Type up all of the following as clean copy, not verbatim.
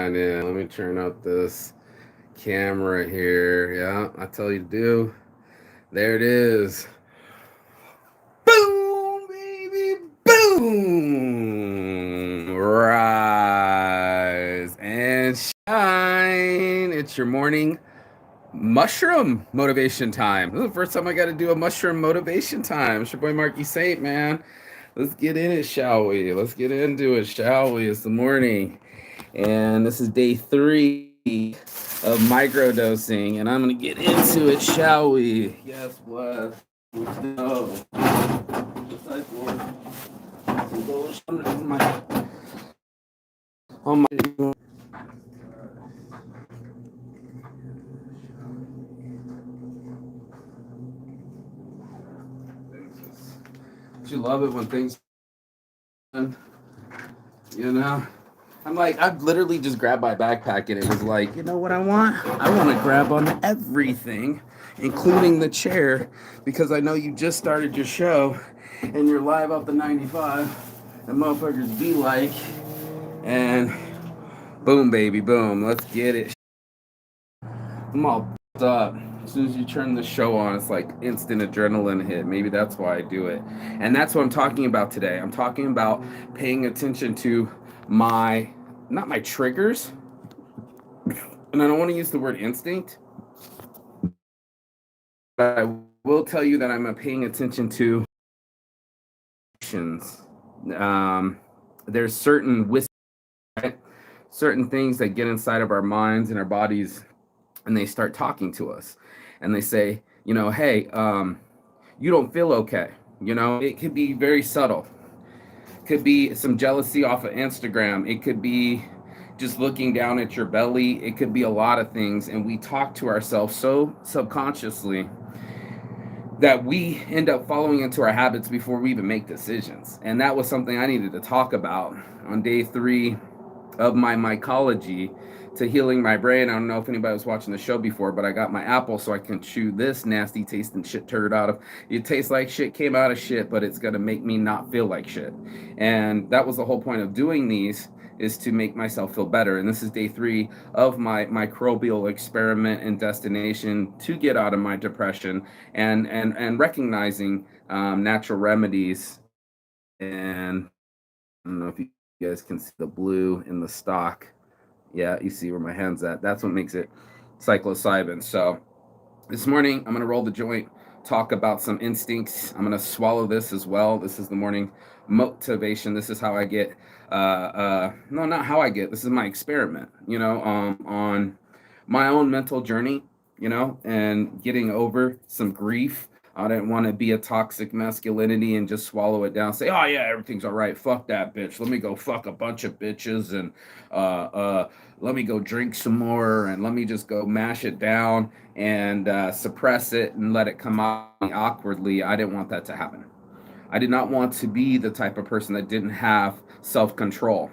sign in. Let me turn up this camera here. Yeah, I tell you to do. There it is. Boom, baby, boom. Rise and shine. It's your morning mushroom motivation time. This is the first time I got to do a mushroom motivation time. It's your boy Marky Saint, man. Let's get in it, shall we? Let's get into it, shall we? It's the morning. And this is day 3 of microdosing. And I'm going to get into it, shall we? Yes, bless. Let's go. On my you love it when things, you know? I'm like, I've literally just grabbed my backpack and it was like, you know what I want? I want to grab on everything, including the chair, because I know you just started your show and you're live up the 95 and motherfuckers be like, and boom, baby, boom, let's get it. I'm all up. As soon as you turn the show on, it's like instant adrenaline hit. Maybe that's why I do it. And that's what I'm talking about today. I'm talking about paying attention to my, not my triggers, and I don't want to use the word instinct, but I will tell you that I'm paying attention to actions. There's certain right? Certain things that get inside of our minds and our bodies, and they start talking to us, and they say, hey, you don't feel okay. It could be very subtle. Could be some jealousy off of Instagram. It could be just looking down at your belly. It could be a lot of things. And we talk to ourselves so subconsciously that we end up following into our habits before we even make decisions. And that was something I needed to talk about on day 3 of my mycology to healing my brain. I don't know if anybody was watching the show before, but I got my apple so I can chew this nasty tasting shit turd out of. It tastes like shit, came out of shit, but it's gonna make me not feel like shit. And that was the whole point of doing these, is to make myself feel better. And this is day 3 of my microbial experiment and destination to get out of my depression, and recognizing natural remedies. And I don't know if you guys can see the blue in the stock. Yeah, you see where my hand's at. That's what makes it psilocybin. So this morning, I'm going to roll the joint, talk about some instincts. I'm going to swallow this as well. This is the morning motivation. This is how I get, no, not how I get, this is my experiment, on my own mental journey, and getting over some grief. I didn't want to be a toxic masculinity and just swallow it down. Say, oh yeah, everything's all right. Fuck that bitch. Let me go fuck a bunch of bitches, and let me go drink some more, and let me just go mash it down and suppress it and let it come out awkwardly. I didn't want that to happen. I did not want to be the type of person that didn't have self-control.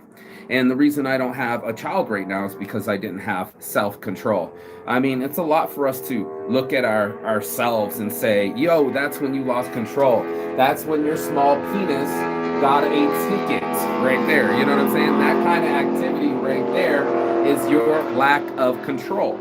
And the reason I don't have a child right now is because I didn't have self-control. I mean, it's a lot for us to look at ourselves and say, yo, that's when you lost control. That's when your small penis got a ticket right there. You know what I'm saying? That kind of activity right there is your lack of control.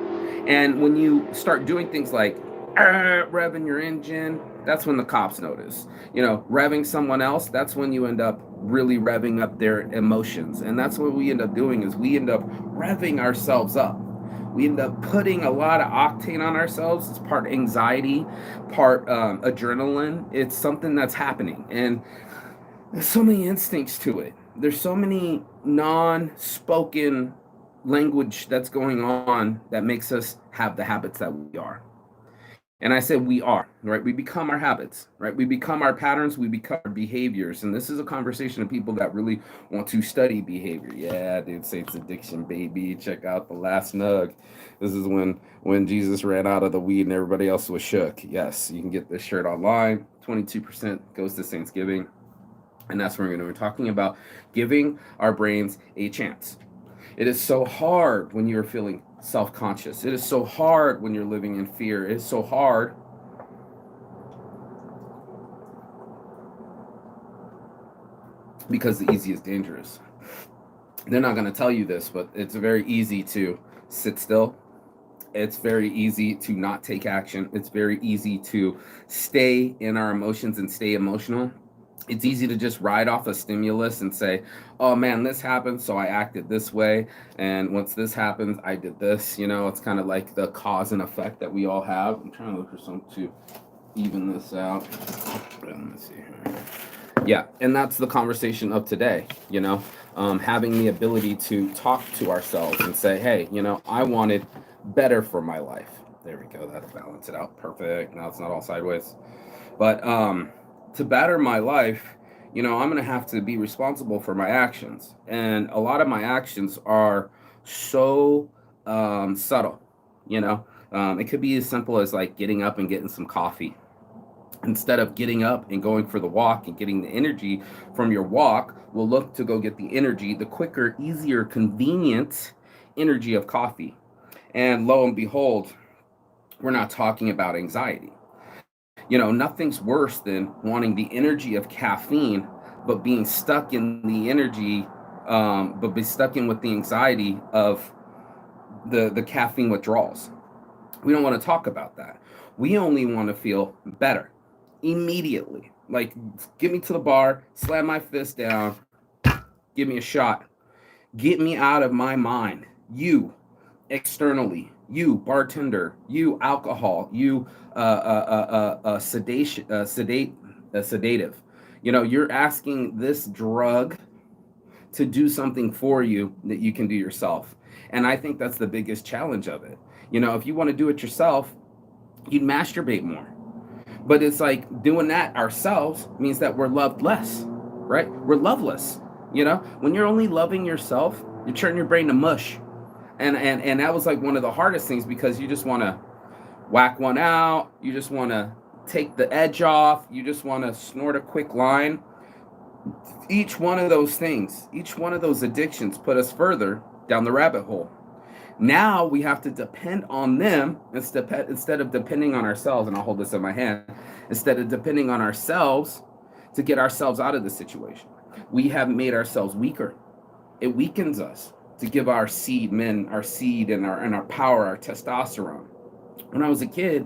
And when you start doing things like revving your engine, that's when the cops notice. Revving someone else, that's when you end up really revving up their emotions. And that's what we end up doing, is we end up revving ourselves up. We end up putting a lot of octane on ourselves. It's part anxiety, part adrenaline. It's something that's happening. And there's so many instincts to it. There's so many non-spoken language that's going on that makes us have the habits that we are. And I said we are, right? We become our habits, right? We become our patterns, we become our behaviors. And this is a conversation of people that really want to study behavior. Yeah, dude, Saints Addiction, baby. Check out the last nug. This is when Jesus ran out of the weed and everybody else was shook. Yes, you can get this shirt online. 22% goes to Thanksgiving. And that's what we're going to be talking about, giving our brains a chance. It is so hard when you're feeling self-conscious. It is so hard when you're living in fear. It is so hard because the easy is dangerous. They're not going to tell you this, but it's very easy to sit still. It's very easy to not take action. It's very easy to stay in our emotions and stay emotional. It's easy to just ride off a stimulus and say, oh man, this happened, so I acted this way. And once this happens, I did this. It's kind of like the cause and effect that we all have. I'm trying to look for something to even this out. Let me see here. Yeah, and that's the conversation of today, having the ability to talk to ourselves and say, hey, I wanted better for my life. There we go. That'll balance it out. Perfect. Now it's not all sideways. But to better my life, I'm going to have to be responsible for my actions. And a lot of my actions are so subtle, it could be as simple as like getting up and getting some coffee. Instead of getting up and going for the walk and getting the energy from your walk, we'll look to go get the energy, the quicker, easier, convenient energy of coffee. And lo and behold, we're not talking about anxiety. Nothing's worse than wanting the energy of caffeine, but being stuck in the energy, but be stuck in with the anxiety of the caffeine withdrawals. We don't want to talk about that. We only want to feel better immediately. Like, get me to the bar, slam my fist down, give me a shot, get me out of my mind. You, externally, you, bartender, you, alcohol, you, sedative. You're asking this drug to do something for you that you can do yourself. And I think that's the biggest challenge of it. If you want to do it yourself, you'd masturbate more. But it's like doing that ourselves means that we're loved less, right? We're loveless. When you're only loving yourself, you turn your brain to mush. And that was like one of the hardest things, because you just want to whack one out. You just want to take the edge off. You just want to snort a quick line. Each one of those things, each one of those addictions put us further down the rabbit hole. Now we have to depend on them instead of depending on ourselves. And I'll hold this in my hand. Instead of depending on ourselves to get ourselves out of the situation, we have made ourselves weaker. It weakens us to give our seed and our power, our testosterone. When I was a kid,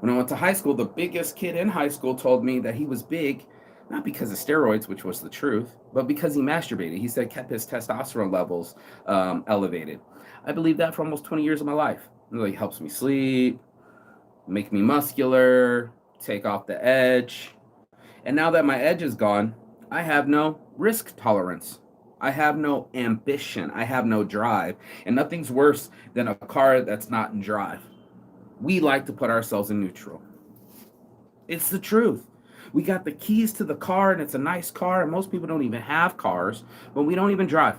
when I went to high school, the biggest kid in high school told me that he was big, not because of steroids, which was the truth, but because he masturbated. He said kept his testosterone levels elevated. I believe that for almost 20 years of my life. It really helps me sleep, make me muscular, take off the edge. And now that my edge is gone, I have no risk tolerance. I have no ambition. I have no drive. And nothing's worse than a car that's not in drive. We like to put ourselves in neutral. It's the truth. We got the keys to the car, and it's a nice car, and most people don't even have cars, but we don't even drive.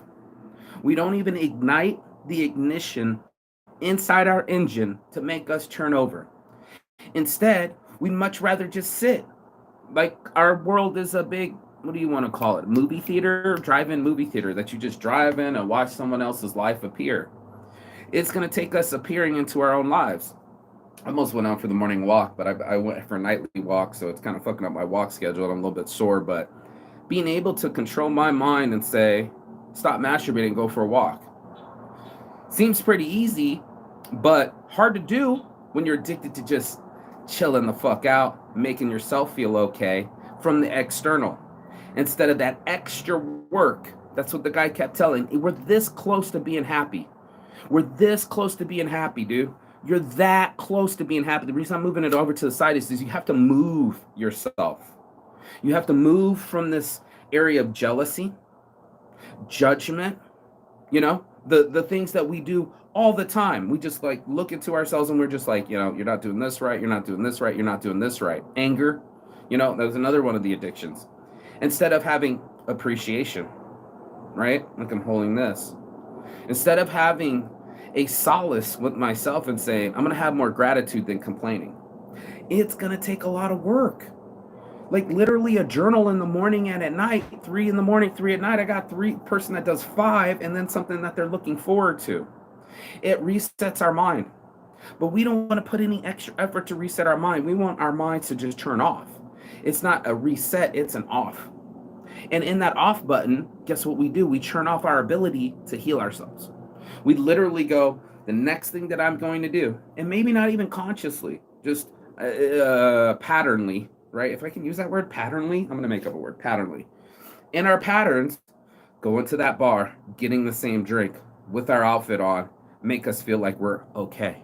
We don't even ignite the ignition inside our engine to make us turn over. Instead, we'd much rather just sit. Like, our world is a big, what do you want to call it? Movie theater, drive-in movie theater that you just drive in and watch someone else's life appear. It's going to take us appearing into our own lives. I almost went out for the morning walk, but I went for a nightly walk, so it's kind of fucking up my walk schedule. I'm a little bit sore, but being able to control my mind and say, stop masturbating, go for a walk. Seems pretty easy, but hard to do when you're addicted to just chilling the fuck out, making yourself feel okay from the external. Instead of that extra work, that's what the guy kept telling. We're this close to being happy. We're this close to being happy, dude. You're that close to being happy. The reason I'm moving it over to the side is you have to move yourself. You have to move from this area of jealousy, judgment, the things that we do all the time. We just like look into ourselves and we're just like, you're not doing this right. You're not doing this right. You're not doing this right. Anger, that was another one of the addictions. Instead of having appreciation, right? Like I'm holding this. Instead of having a solace with myself and saying, I'm going to have more gratitude than complaining. It's going to take a lot of work. Like literally a journal in the morning and at night, 3 in the morning, 3 at night. I got 3 person that does 5 and then something that they're looking forward to. It resets our mind. But we don't want to put any extra effort to reset our mind. We want our minds to just turn off. It's not a reset, it's an off. And in that off button, guess what we do? We turn off our ability to heal ourselves. We literally go, the next thing that I'm going to do, and maybe not even consciously, just patternly, right? If I can use that word, patternly, I'm going to make up a word, patternly. In our patterns, going to that bar, getting the same drink with our outfit on, make us feel like we're okay.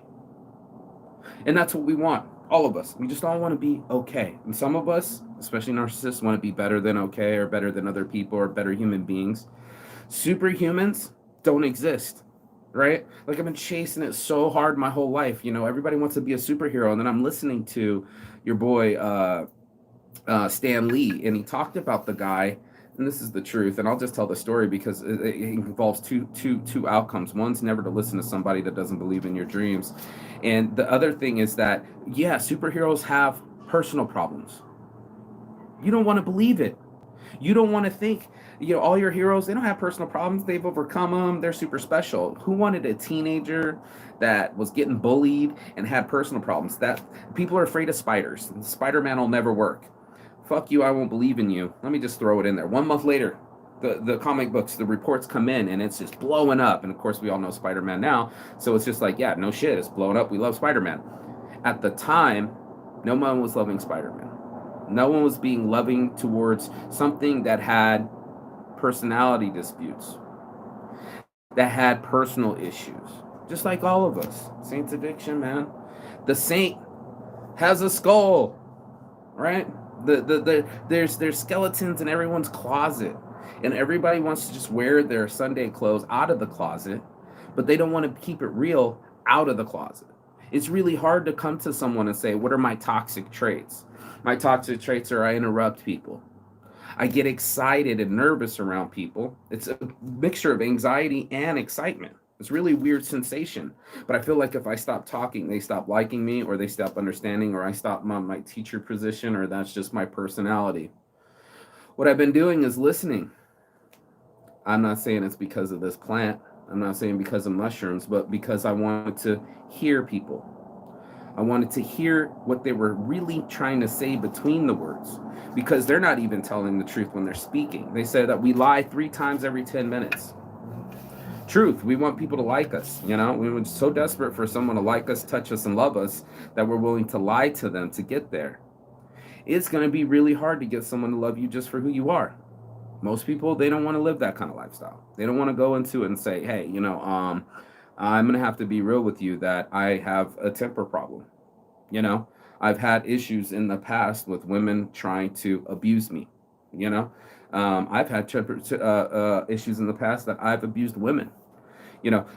And that's what we want. All of us. We just all want to be okay. And some of us, especially narcissists, want to be better than okay or better than other people or better human beings. Superhumans don't exist, right? Like I've been chasing it so hard my whole life. Everybody wants to be a superhero. And then I'm listening to your boy, Stan Lee, and he talked about the guy, and this is the truth, and I'll just tell the story because it involves two outcomes. One's never to listen to somebody that doesn't believe in your dreams, and the other thing is that yeah, superheroes have personal problems. You don't want to believe it. You don't want to think, all your heroes, they don't have personal problems. They've overcome them. They're super special. Who wanted a teenager that was getting bullied and had personal problems? That people are afraid of spiders. Spider-Man will never work. Fuck you, I won't believe in you. Let me just throw it in there. 1 month later, the comic books, the reports come in and it's just blowing up. And of course, we all know Spider-Man now. So it's just like, yeah, no shit, it's blowing up. We love Spider-Man. At the time, no one was loving Spider-Man. No one was being loving towards something that had personality disputes, that had personal issues, just like all of us. Saint's addiction, man. The saint has a skull, right? There's skeletons in everyone's closet, and everybody wants to just wear their Sunday clothes out of the closet, but they don't want to keep it real out of the closet. It's really hard to come to someone and say, what are my toxic traits? My toxic traits are I interrupt people. I get excited and nervous around people. It's a mixture of anxiety and excitement. It's a really weird sensation. But I feel like if I stop talking, they stop liking me, or they stop understanding, or I stop my teacher position, or that's just my personality. What I've been doing is listening. I'm not saying it's because of this plant. I'm not saying because of mushrooms, but because I wanted to hear people. I wanted to hear what they were really trying to say between the words, because they're not even telling the truth when they're speaking. They say that we lie 3 times every 10 minutes. Truth, we want people to like us. We were so desperate for someone to like us, touch us, and love us that we're willing to lie to them to get there. It's going to be really hard to get someone to love you just for who you are. Most people, they don't want to live that kind of lifestyle. They don't want to go into it and say, hey, I'm going to have to be real with you that I have a temper problem. You know, I've had issues in the past with women trying to abuse me. You know, I've had issues in the past that I've abused women.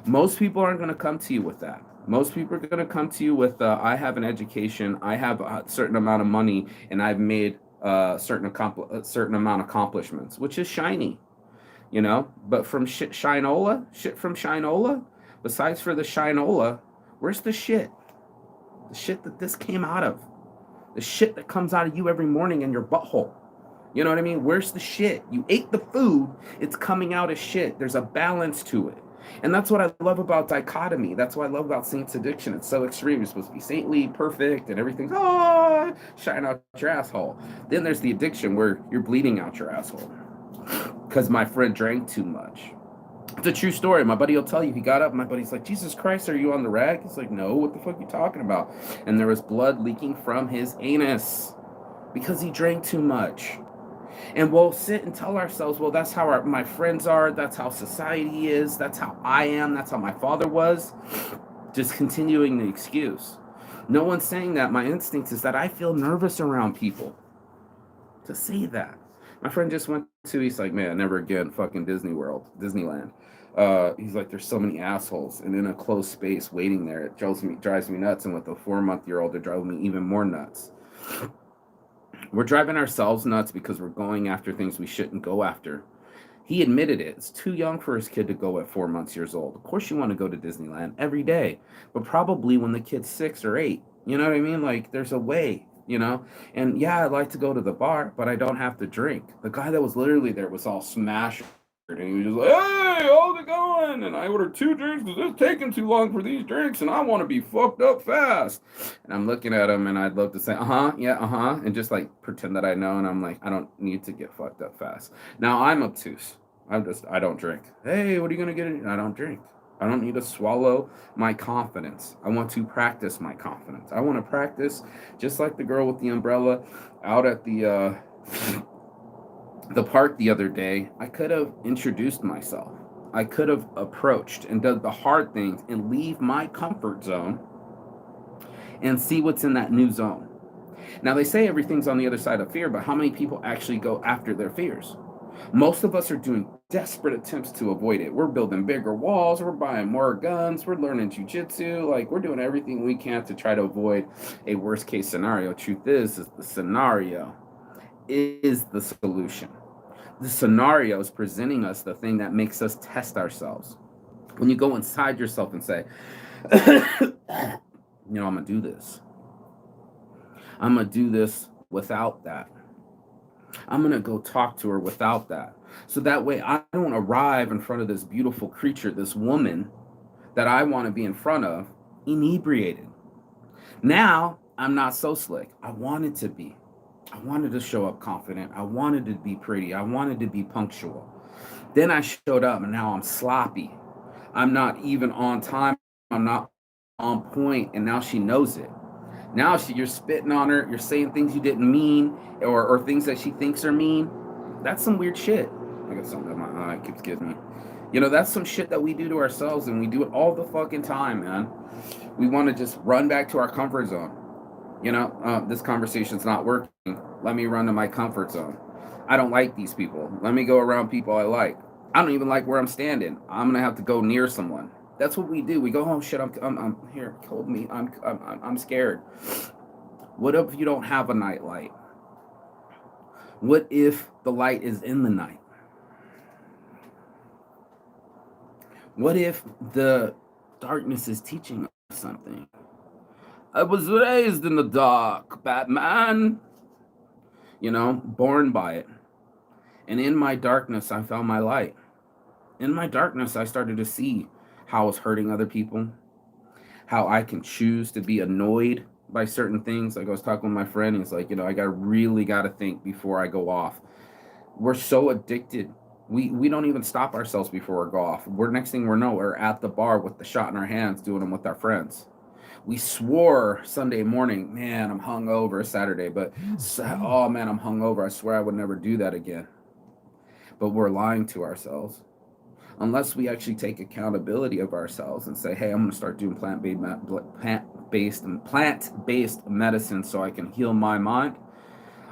Most people aren't going to come to you with that. Most people are going to come to you with, I have an education, I have a certain amount of money, and I've made a certain amount of accomplishments, which is shiny. But from shit from Shinola, besides for the Shinola, where's the shit? The shit that this came out of. The shit that comes out of you every morning in your butthole. You know what I mean? Where's the shit? You ate the food, it's coming out as shit. There's a balance to it. And that's what I love about dichotomy. That's what I love about Saint's addiction. It's so extreme. You're supposed to be saintly, perfect, and everything's, shine out your asshole. Then there's the addiction where you're bleeding out your asshole. Because my friend drank too much. It's a true story. My buddy will tell you. He got up. My buddy's like, Jesus Christ, are you on the rag? He's like, no, what the fuck are you talking about? And there was blood leaking from his anus because he drank too much. And we'll sit and tell ourselves, well, that's how my friends are. That's how society is. That's how I am. That's how my father was. Just continuing the excuse. No one's saying that. My instinct is that I feel nervous around people to say that. My friend just went to, he's like, man, never again, fucking Disneyland. He's like, there's so many assholes, and in a closed space waiting there, it drives me nuts. And with a 4-month-old, it drives me even more nuts. We're driving ourselves nuts because we're going after things we shouldn't go after. He admitted it. It's too young for his kid to go at 4 months years old. Of course you want to go to Disneyland every day, but probably when the kid's 6 or 8. You know what I mean? Like, there's a way, And yeah, I'd like to go to the bar, but I don't have to drink. The guy that was literally there was all smashed And he was just like, "Hey, how's it going? And I ordered 2 drinks because it's taking too long for these drinks, and I want to be fucked up fast." And I'm looking at him, and I'd love to say, yeah, and just like pretend that I know. And I'm like, I don't need to get fucked up fast. Now I'm obtuse. I don't drink. Hey, what are you gonna get? I don't drink. I don't need to swallow my confidence. I want to practice my confidence. I want to practice just like the girl with the umbrella out at the park the other day. I could have introduced myself. I could have approached and done the hard things and leave my comfort zone and see what's in that new zone. Now, they say everything's on the other side of fear, but how many people actually go after their fears? Most of us are doing desperate attempts to avoid it. We're building bigger walls, we're buying more guns, we're learning jujitsu, like we're doing everything we can to try to avoid a worst case scenario. Truth is the scenario is the solution. The scenario is presenting us the thing that makes us test ourselves. When you go inside yourself and say, I'm gonna do this. I'm gonna do this without that. I'm gonna go talk to her without that. So that way I don't arrive in front of this beautiful creature, this woman that I want to be in front of, inebriated. Now I'm not so slick. I wanted to be. I wanted to show up confident. I wanted to be pretty. I wanted to be punctual. Then I showed up and now I'm sloppy. I'm not even on time. I'm not on point, and now she knows it. Now you're spitting on her. You're saying things you didn't mean, or things that she thinks are mean. That's some weird shit. I got something in my eye. It keeps getting me. That's some shit that we do to ourselves, and we do it all the fucking time, man. We want to just run back to our comfort zone. This conversation's not working. Let me run to my comfort zone. I don't like these people. Let me go around people I like. I don't even like where I'm standing. I'm gonna have to go near someone. That's what we do. We go, oh shit, I'm here. Hold me. I'm scared. What if you don't have a night light? What if the light is in the night? What if the darkness is teaching us something? I was raised in the dark, Batman. Born by it. And in my darkness, I found my light. In my darkness, I started to see how I was hurting other people, how I can choose to be annoyed by certain things. Like I was talking with my friend, he's like, I really got to think before I go off. We're so addicted. We don't even stop ourselves before we go off. Next thing we know, we're at the bar with the shot in our hands, doing them with our friends. We swore Sunday morning, man, I'm hungover. Saturday, but oh man, I'm hungover. I swear I would never do that again. But we're lying to ourselves. Unless we actually take accountability of ourselves and say, hey, I'm going to start doing plant-based medicine so I can heal my mind.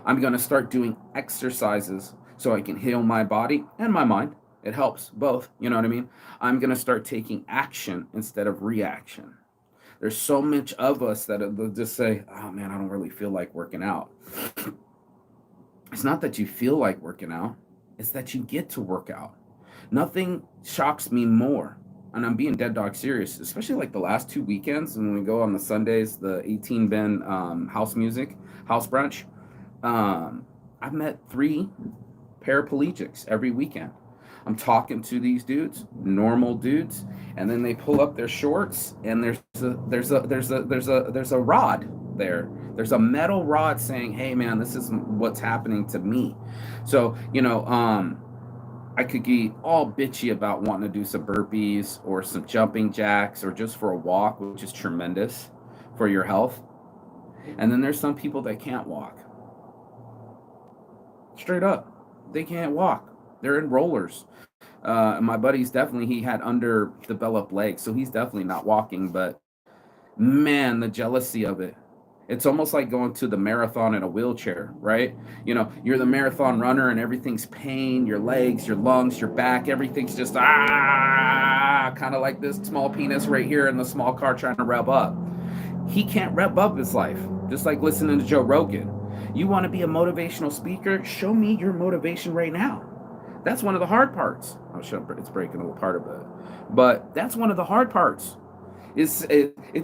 I'm going to start doing exercises so I can heal my body and my mind. It helps both. You know what I mean? I'm going to start taking action instead of reaction. There's so much of us that will just say, oh man, I don't really feel like working out. It's not that you feel like working out. It's that you get to work out. Nothing shocks me more, and I'm being dead dog serious, especially like the last 2 weekends when we go on the Sundays, the 18 Ben house brunch. I've met 3 paraplegics every weekend. I'm talking to these dudes, normal dudes, and then they pull up their shorts, and there's a rod there. There's a metal rod saying, "Hey, man, this is what's happening to me." So I could get all bitchy about wanting to do some burpees or some jumping jacks or just for a walk, which is tremendous for your health. And then there's some people that can't walk. Straight up, they can't walk. They're in rollers. My buddy's he had underdeveloped legs, so he's definitely not walking. But man, the jealousy of it. It's almost like going to the marathon in a wheelchair, right? You're the marathon runner and everything's pain, your legs, your lungs, your back, everything's just kind of like this small penis right here in the small car trying to rev up. He can't rev up his life, just like listening to Joe Rogan. You want to be a motivational speaker? Show me your motivation right now. That's one of the hard parts. It's breaking a little part of it. But that's one of the hard parts. It's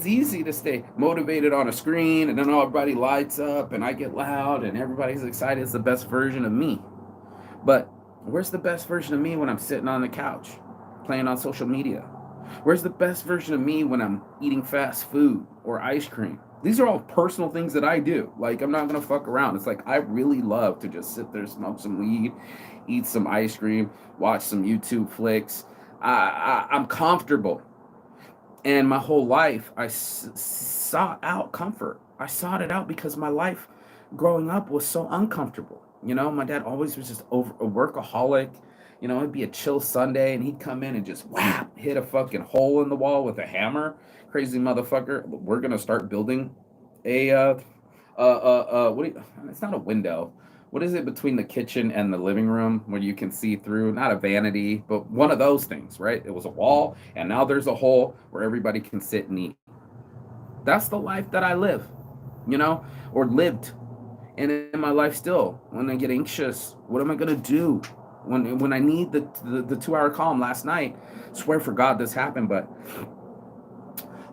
easy to stay motivated on a screen, and then everybody lights up and I get loud and everybody's excited. It's the best version of me. But Where's the best version of me when I'm sitting on the couch playing on social media? Where's the best version of me when I'm eating fast food or ice cream? These are all personal things that I do. Like, I'm not gonna fuck around. It's like I really love to just sit there, smoke some weed, eat some ice cream, watch some YouTube flicks. I'm comfortable, and my whole life sought out comfort. I sought it out because my life growing up was so uncomfortable. My dad always was just over a workaholic. It'd be a chill Sunday and he'd come in and just whap hit a fucking hole in the wall with a hammer. Crazy motherfucker. We're gonna start building a what do you, it's not a window. What is it between the kitchen and the living room where you can see through? Not a vanity, but one of those things, right? It was a wall, and now there's a hole where everybody can sit and eat. That's the life that I live, or lived. And in my life still, when I get anxious, what am I gonna do? When I need the 2 hour calm last night, swear for God this happened, but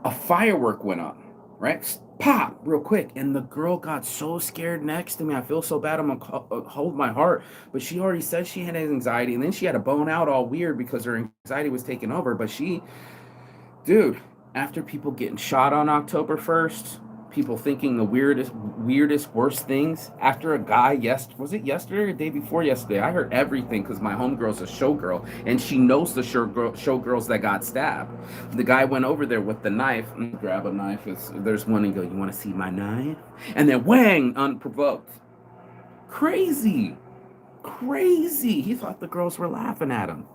a firework went on, right? Pop, real quick. And the girl got so scared next to me. I feel so bad. I'm going to hold my heart. But she already said she had anxiety. And then she had to bone out all weird because her anxiety was taking over. But dude, after people getting shot on October 1st, people thinking the weirdest, worst things. After a guy, was it yesterday or the day before yesterday? I heard everything because my homegirl's a showgirl and she knows the showgirls that got stabbed. The guy went over there with the knife, grab a knife. There's one and go, you want to see my knife? And then whang, unprovoked. Crazy. He thought the girls were laughing at him.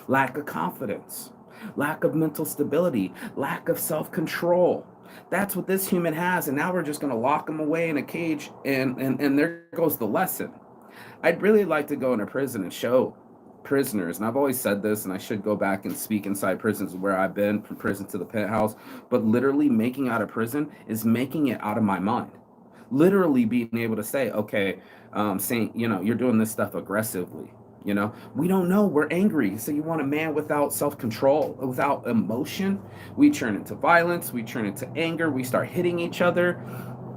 Lack of confidence, lack of mental stability, lack of self-control. That's what this human has, and now we're just going to lock him away in a cage, and there goes the lesson. I'd really like to go into prison and show prisoners, and I've always said this, and I should go back and speak inside prisons where I've been, from prison to the penthouse, but literally making out of prison is making it out of my mind. Literally being able to say, okay, saying, you're doing this stuff aggressively. We don't know. We're angry. So you want a man without self-control, without emotion. We turn into violence. We turn into anger. We start hitting each other.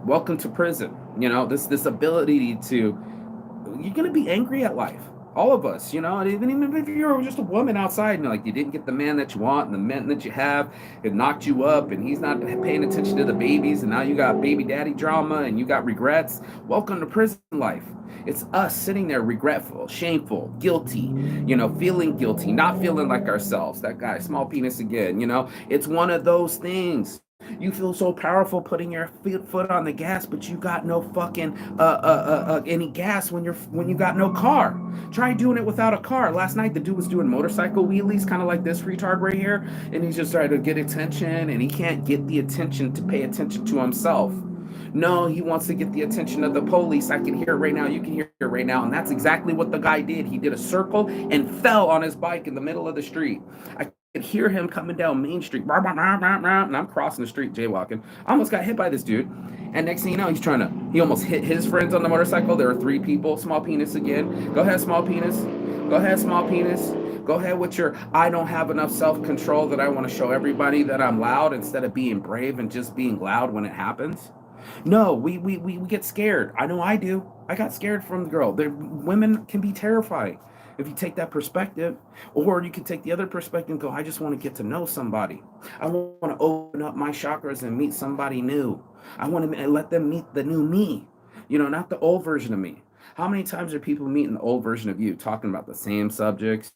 Welcome to prison. This ability to, you're going to be angry at life. All of us, and even if you're just a woman outside and like you didn't get the man that you want and the man that you have, it knocked you up and he's not paying attention to the babies and now you got baby daddy drama and you got regrets. Welcome to prison life. It's us sitting there regretful, shameful, guilty, feeling guilty, not feeling like ourselves. That guy, small penis again, it's one of those things. You feel so powerful putting your foot on the gas, but you got no fucking any gas when you got no car. Try doing it without a car. Last night the dude was doing motorcycle wheelies, kind of like this retard right here, and he's just trying to get attention, and he can't get the attention to pay attention to himself. No, he wants to get the attention of the police. I can hear it right now. You can hear it right now. And that's exactly what the guy did. He did a circle and fell on his bike in the middle of the street. I could hear him coming down Main Street. And I'm crossing the street, jaywalking. I almost got hit by this dude. And next thing you know, he almost hit his friends on the motorcycle. There were 3 people. Small penis again. Go ahead, small penis. Go ahead, small penis. Go ahead with your, I don't have enough self-control that I want to show everybody that I'm loud instead of being brave and just being loud when it happens. No, we get scared. I know I do. I got scared from the girl. Women can be terrifying if you take that perspective, or you can take the other perspective and go, I just want to get to know somebody. I want to open up my chakras and meet somebody new. I want to let them meet the new me, not the old version of me. How many times are people meeting the old version of you, talking about the same subjects,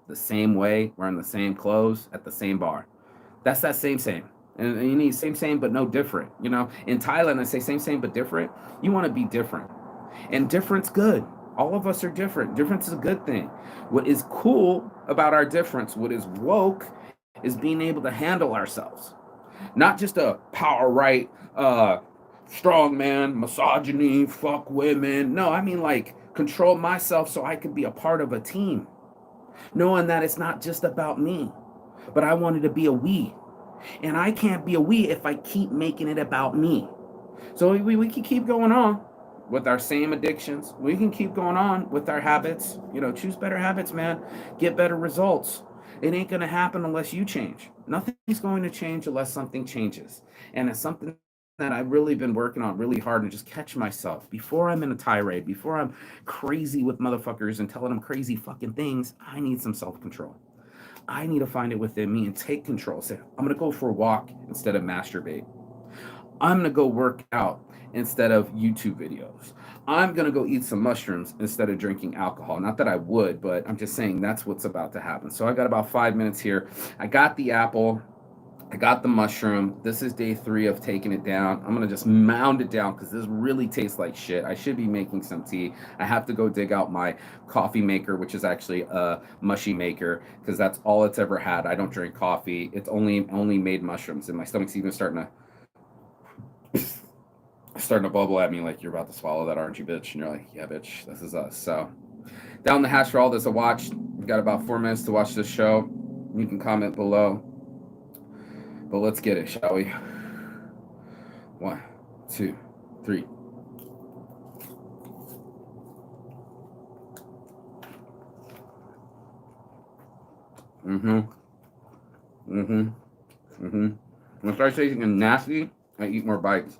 the same way, wearing the same clothes at the same bar? That's that same. And you need same, but no different. In Thailand, I say same, but different. You want to be different. And different's good. All of us are different. Difference is a good thing. What is cool about our difference, what is woke, is being able to handle ourselves. Not just a power right, strong man, misogyny, fuck women. No, I mean like control myself so I can be a part of a team. Knowing that it's not just about me, but I wanted to be a we. And I can't be a we if I keep making it about me. So we can keep going on with our same addictions. We can keep going on with our habits. Choose better habits, man. Get better results. It ain't going to happen unless you change. Nothing's going to change unless something changes. And if something that I've really been working on really hard and just catch myself before I'm in a tirade, before I'm crazy with motherfuckers and telling them crazy fucking things. I need some self control. I need to find it within me and take control. Say, I'm gonna go for a walk instead of masturbate. I'm gonna go work out instead of YouTube videos. I'm gonna go eat some mushrooms instead of drinking alcohol. Not that I would, but I'm just saying that's what's about to happen. So I got about 5 minutes here. I got the apple. I got the mushroom. This is day 3 of taking it down. I'm gonna just mound it down because this really tastes like shit. I should be making some tea. I have to go dig out my coffee maker, which is actually a mushy maker, because that's all it's ever had. I don't drink coffee. It's only made mushrooms, and my stomach's even starting to bubble at me like you're about to swallow that, aren't you, bitch? And you're like, yeah, bitch, this is us. So down the hash for all this a watch. We've got about 4 minutes to watch this show. You can comment below. But let's get it, shall we? 1, 2, 3. Mm-hmm. Mm-hmm. Mm-hmm. When I start tasting nasty, I eat more bites.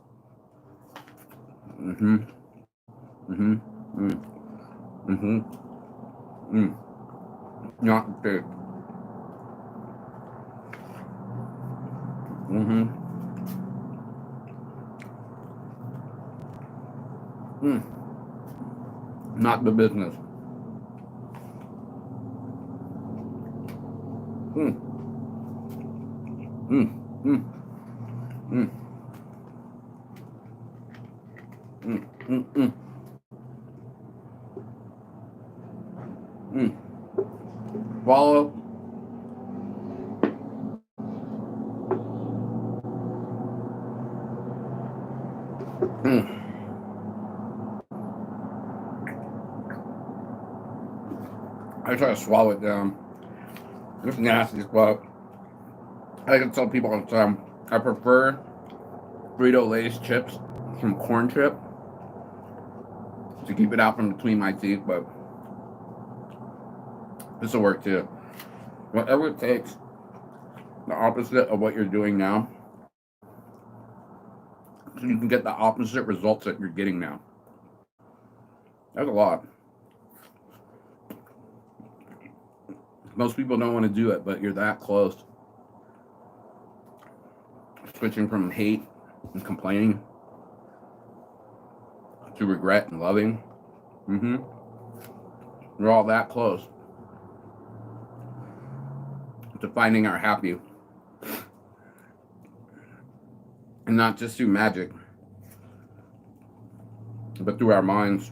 Mm-hmm. Mm-hmm. Mm. Mm-hmm. Mm. Not big. Mm-hmm. Mm. Not the business. Mm. Mm. Mm. Mm. Mm. Mm. Mm. Mm. Swallow. Mm. I try to swallow it down. It's nasty as fuck. I can tell people all the time, I prefer Frito Lay's chips from corn chip to keep it out from between my teeth, but this will work too. Whatever it takes, the opposite of what you're doing now, so you can get the opposite results that you're getting now. That's a lot. Most people don't want to do it, but you're that close. Switching from hate and complaining to regret and loving. Mm-hmm. We're all that close to finding our happy. And not just through magic, but through our minds.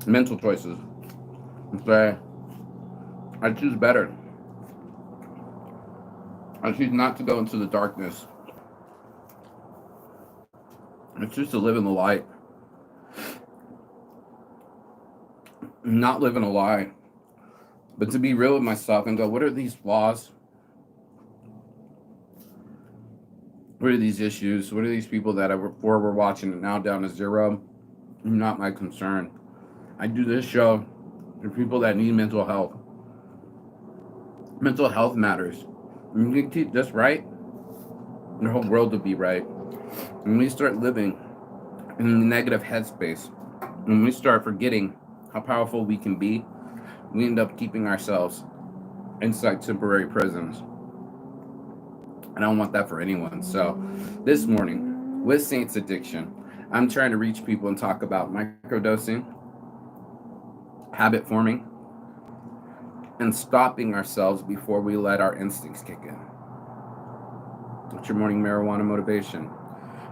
Mental choices. And say, I choose better. I choose not to go into the darkness. I choose to live in the light. Not live in a lie. But to be real with myself and go, what are these flaws? What are these issues? What are these people that before were watching it now down to 0? Not my concern. I do this show for people that need mental health. Mental health matters. When you keep this right, your whole world will be right. When we start living in a negative headspace, when we start forgetting how powerful we can be, we end up keeping ourselves inside temporary prisons. I don't want that for anyone. So this morning, with Saints Addiction, I'm trying to reach people and talk about microdosing, habit forming, and stopping ourselves before we let our instincts kick in. What's your morning marijuana motivation?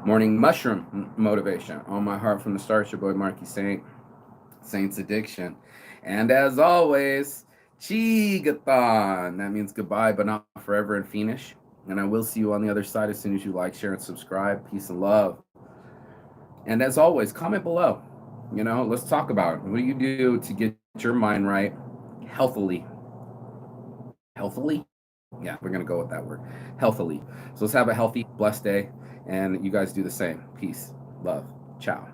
Morning mushroom motivation. On my heart from the start, your boy Marky Saints Addiction. And as always, Chigathon. That means goodbye, but not forever in Fiendish. And I will see you on the other side as soon as you like, share, and subscribe. Peace and love. And as always, comment below. Let's talk about it. What do you do to get your mind right healthily? Healthily? Yeah, we're going to go with that word. Healthily. So let's have a healthy, blessed day. And you guys do the same. Peace, love, ciao.